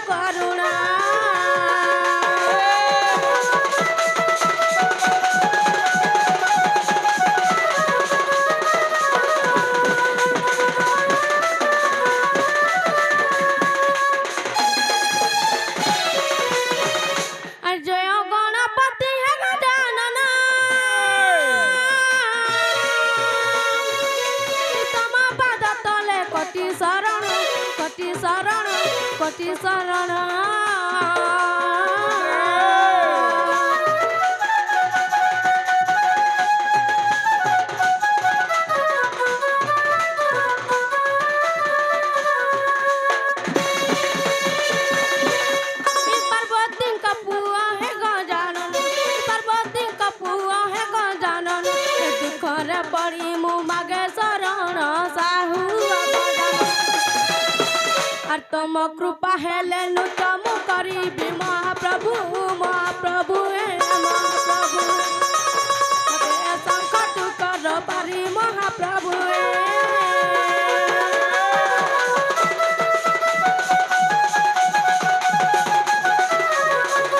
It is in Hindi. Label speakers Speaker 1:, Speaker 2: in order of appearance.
Speaker 1: करुणा जय गणपति है गजानन तम पद तले कोटि शरण कोटि शरण कोटि शरण पड़ी मु मागे शरण साहू और तुम कृपा हेले नु तुम करी महाप्रभु महाप्रभु